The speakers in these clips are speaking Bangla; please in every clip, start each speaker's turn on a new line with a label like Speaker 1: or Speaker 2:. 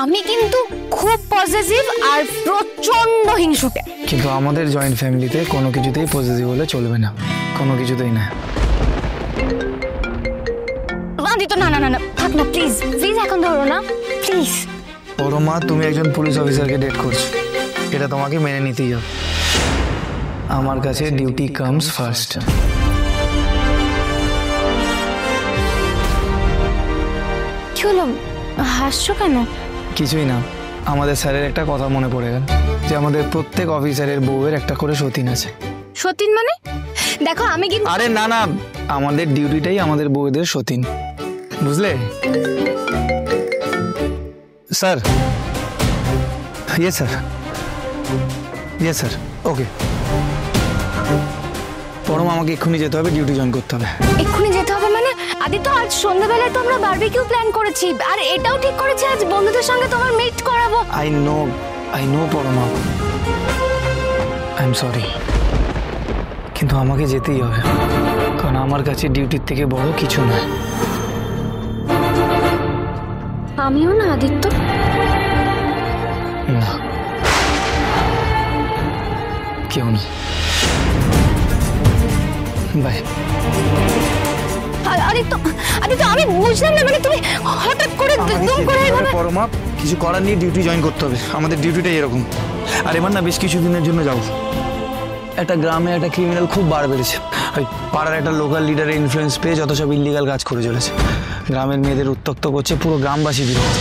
Speaker 1: আমি কিন্তু খুব পজিটিভ আর প্রচন্ড হিংসুটে।
Speaker 2: কিন্তু আমাদের জয়েন্ট ফ্যামিলিতে কোনো কিছুতেই পজিটিভ হলে চলবে না, কোনো কিছুতেই না।
Speaker 1: আদিত্য না না না না, থাক না প্লিজ প্লিজ, এখন ধরো না প্লিজ।
Speaker 2: পরমা, তুমি একজন পুলিশ অফিসারকে ডেট করছো, এটা তোমাকে মেনে নিতেই হবে। আমার কাছে ডিউটি কামস ফার্স্ট।
Speaker 1: কি হলো, হাসছো কেন?
Speaker 2: কিছুই না, আমাদের স্যারের একটা কথা মনে পড়ে গেল যে আমাদের প্রত্যেক অফিসারের বউয়ের একটা করে সতীন আছে।
Speaker 1: সতীন মানে? দেখো আমি কিন্তু,
Speaker 2: আরে না না, আমাদের ডিউটিটাই আমাদের বউদের সতীন, বুঝলে? Sir, yes sir, yes sir, okay. Param, আমাকে এক্ষুনি যেতে হবে, ডিউটি জয়েন করতে হবে।
Speaker 1: এক্ষুনি যেতে হবে মানে? আদিত্য, আজ সন্ধ্যাবেলায় তো আমরা বারবিকিউ প্ল্যান করেছি, আর এটাও ঠিক করেছি আজ বন্ধুদের সঙ্গে তোমার মিট করাবো।
Speaker 2: I know Parama, I am sorry, কিন্তু আমাকে যেতেই হবে, কারণ আমার কাছে ডিউটির থেকে বড় কিছু নয়।
Speaker 1: আমিও না আদিত্য।
Speaker 2: না, কেউ নেই। বাই।
Speaker 1: আদিত্য আদিত্য, আমি বুঝলাম না, মানে তুমি হঠাৎ করে দুম করে এইভাবে।
Speaker 2: পরমা, কিছু করার নেই, ডিউটি জয়েন করতে হবে, আমাদের ডিউটিটাই এরকম। আর এবার না বেশ কিছুদিনের জন্য যাও। একটা গ্রামে একটা ক্রিমিনাল খুব বার বেড়েছে, ওই পাড়ার একটা লোকাল লিডারের ইনফ্লুয়েন্স পেয়ে যত সব ইলিগাল কাজ করে চলেছে, গ্রামের মেয়েদের উত্ত্যক্ত করছে, পুরো গ্রামবাসী বিরোধ।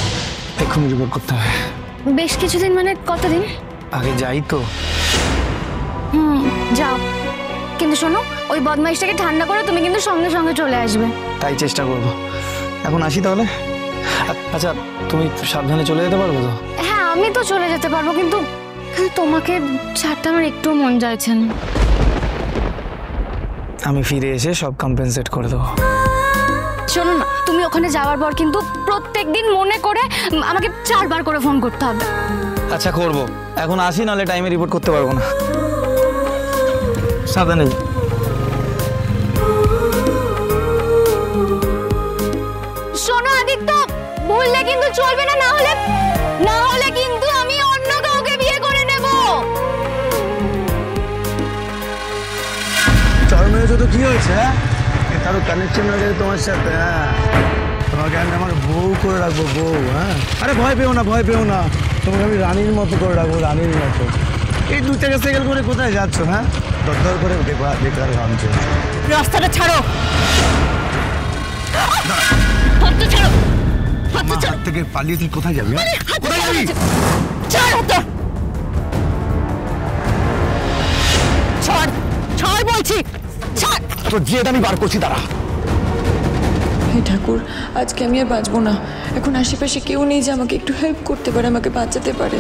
Speaker 2: এক্ষুনি রিপোর্ট করতে হবে।
Speaker 1: বেশ কিছুদিন মানে কতদিন?
Speaker 2: আগে যাই তো।
Speaker 1: যাও, কিন্তু শোনো, ওই বদমাইশটাকে ঠান্ডা করে তুমি কিন্তু সঙ্গে সঙ্গে চলে আসবে।
Speaker 2: তাই চেষ্টা করব। এখন আসি তাহলে। আচ্ছা, তুমি সাবধানে চলে যেতে পারবো তো?
Speaker 1: হ্যাঁ, আমি তো চলে যেতে পারবো, কিন্তু তোমাকে ছাড়তে আমার একটু মন চাইছে না।
Speaker 2: আমি ফিরে এসে সব কম্পেনসেট করে দেবো।
Speaker 1: শোনো না, তুমি ওখানে যাওয়ার পর কিন্তু প্রত্যেকদিন মনে করে আমাকে 4 বার করে ফোন করতে হবে।
Speaker 2: আচ্ছা, করব। এখন আসি, নাহলে টাইমে রিপোর্ট করতে পারবো না। সাবধানে।
Speaker 1: শোনো আদিত্য, ভুললে কিন্তু চলবে না, না হলে কিন্তু আমি অন্য কাউকে বিয়ে করে নেব।
Speaker 3: চরম হয়েছে তো কি হয়েছে? কারো কানেকশন হয়ে গেছে তোমার সাথে? হ্যাঁ, তোমাকে আমি আমার বউ করে রাখবো, বউ। হ্যাঁ, আরে ভয় পেও না, ভয় পেও না, তোমাকে আমি রানীর মতো করে রাখবো, রানীর মতো। এই 2 টাকা সাইকেল করে কোথায় যাচ্ছ? হ্যাঁ, দরদর করে বেকার ভাবছো।
Speaker 1: রাস্তাটা ছাড়ো, হাতটা ছাড়ো, হাতটা ছাড়ো।
Speaker 3: হাত থেকে পালিয়ে তুই কোথায় যাবি? কোথায় যাবি?
Speaker 1: ছাড় হাতটা, ছাড়, ছাড় বলছি, ছাড়।
Speaker 3: তো জেদ আমি বার করছি, দাঁড়া।
Speaker 4: হে ঠাকুর, আজকে আমি আর বাঁচবো না। এখন আশেপাশে কেউ নেই যে আমাকে একটু হেল্প করতে পারে, আমাকে বাঁচাতে পারে।